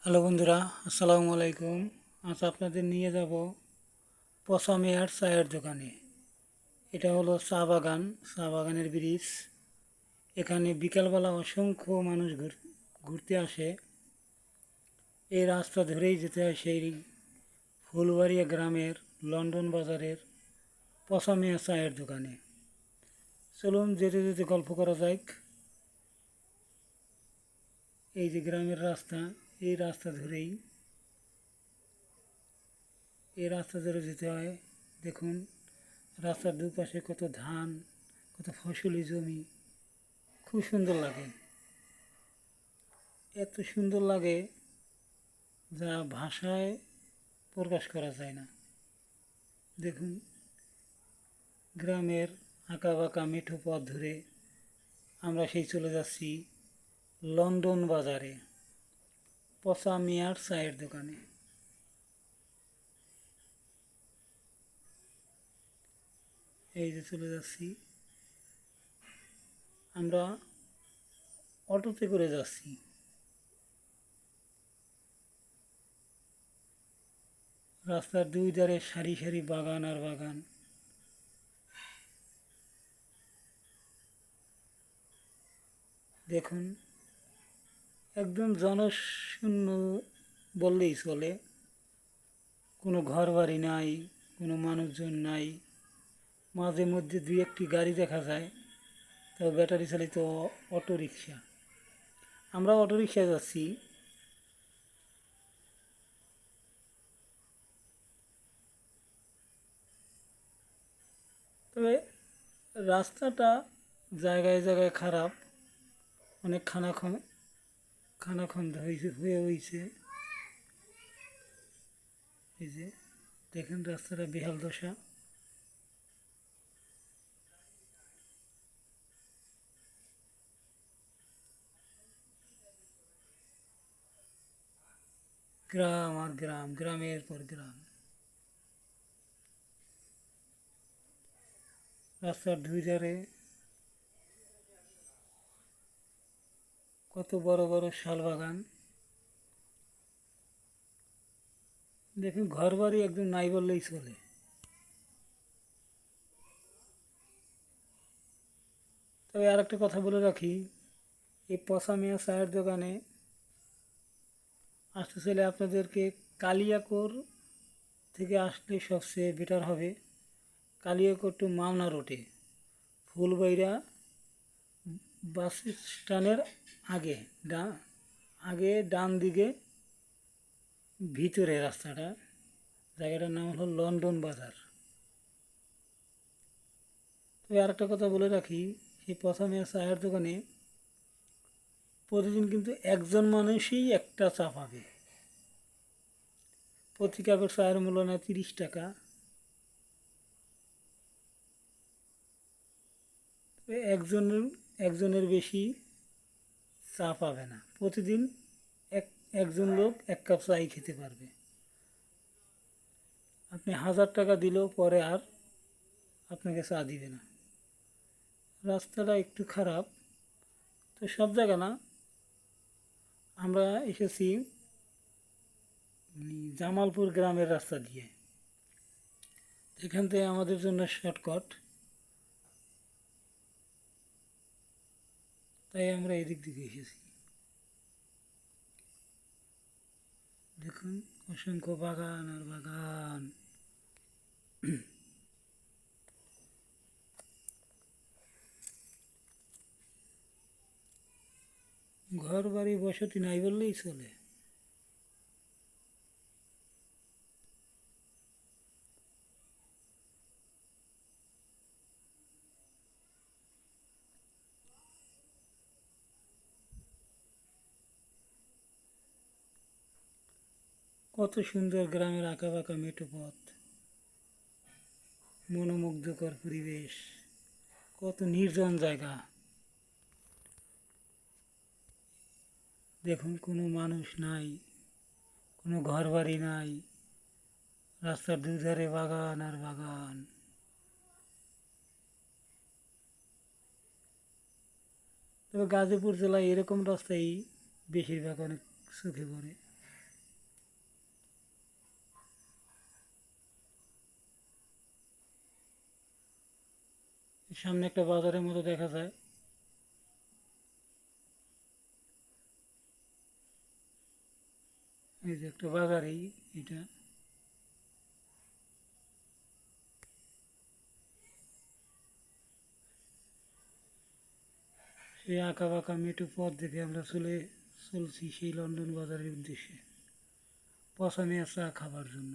Hello বন্ধুরা, আসসালামু আলাইকুম। আজ আপনাদের নিয়ে যাব পশা মিয়ার চায়ের দোকানে। এটা হলো চা বাগান, চা বাগানের ব্রিজ। এখানে বিকালবেলা অসংখ্য মানুষ ঘুরতে আসে। এই রাস্তা ধরেই যেতে হয় সেই ফুলবাড়িয়া গ্রামের লন্ডন বাজারের পশা মিয়া চায়ের দোকানে। চলুন যেতে যেতে গল্প করা যাক। এই যে গ্রামের রাস্তা, এই রাস্তা ধরেই এই রাস্তা ধরে যেতে হয়। দেখুন রাস্তার দুপাশে কত ধান, কত ফসলি জমি, খুব সুন্দর লাগে। এত সুন্দর লাগে যা ভাষায় প্রকাশ করা যায় না। দেখুন গ্রামের আঁকা বাঁকা মেঠো পথ ধরে আমরা সেই চলে যাচ্ছি লন্ডন বাজারে, পচা মিয়ার চায়ের দোকানে। এই যে চলে যাচ্ছি, আমরা অটোতে করে যাচ্ছি। রাস্তার দুই ধারে সারি সারি বাগান আর বাগান। দেখুন একদম জনশূন্য বললেই চলে। কোনো ঘর বাড়ি নাই, কোনো মানুষজন নাই। মাঝে মধ্যে দুই একটি গাড়ি দেখা যায়, তবে ব্যাটারি চালিত অটো রিক্সা। আমরা অটো রিক্সায় যাচ্ছি। তবে রাস্তাটা জায়গায় জায়গায় খারাপ, অনেক খানাখন্দ হয়েছে। এই যে দেখেন রাস্তাটা বেহাল দশা। গ্রাম আর গ্রাম, গ্রামের পর গ্রাম। রাস্তার দুই ধারে কত বড় বড় শাল বাগান। দেখুন ঘর বাড়ি একদম নাই বললেই চলে। তবে আর একটা কথা বলে রাখি, এই পচা মিয়া চায়ের দোকানে আসতে চাইলে আপনাদেরকে কালিয়াকৈর থেকে আসলে সবচেয়ে বেটার হবে। কালিয়াকৈর টু মাওনা রোডে, ফুলবাইরা বাস স্ট্যান্ডের আগে, আগে ডান দিকে ভিতরে রাস্তাটা, জায়গাটার নাম হলো লন্ডন বাজার। তবে আরেকটা কথা বলে রাখি, সেই পচা মিয়া চায়ের দোকানে প্রতিদিন কিন্তু একজন মানুষই একটা চা পাবে। প্রতি কাপের চায়ের মূল্য নেয় 30 টাকা। একজনের একজনের বেশি চা পাবে না। প্রতিদিন এক একজন লোক এক কাপ চাই খেতে পারবে। আপনি 1000 টাকা দিলেও পরে আর আপনাকে চা দিবে না। রাস্তাটা একটু খারাপ, তো সব জায়গা না। আমরা এসেছি জামালপুর গ্রামের রাস্তা দিয়ে। এখান থেকে আমাদের জন্য শর্টকাট, তাই আমরা এদিক দিকে এসেছি। দেখুন অসংখ্য বাগান আর বাগান। ঘর বাড়ি বসতি নাই বললেই চলে। কত সুন্দর গ্রামের আঁকা বাঁকা মেঠো পথ, মনোমুগ্ধকর পরিবেশ, কত নির্জন জায়গা। দেখুন কোনো মানুষ নাই, কোনো ঘর বাড়ি নাই, রাস্তার দুধারে বাগান আর বাগান। তবে গাজীপুর জেলায় এরকম রাস্তাই বেশিরভাগ অনেক চোখে পড়ে। সামনে একটা বাজারের মতো দেখা যায়। এই যে একটা বাজারই এটা। সেই আঁকা বাঁকা মেঠো পথ দেখে আমরা চলছি সেই লন্ডন বাজারের উদ্দেশ্যে পশামিয়া চা খাবার জন্য।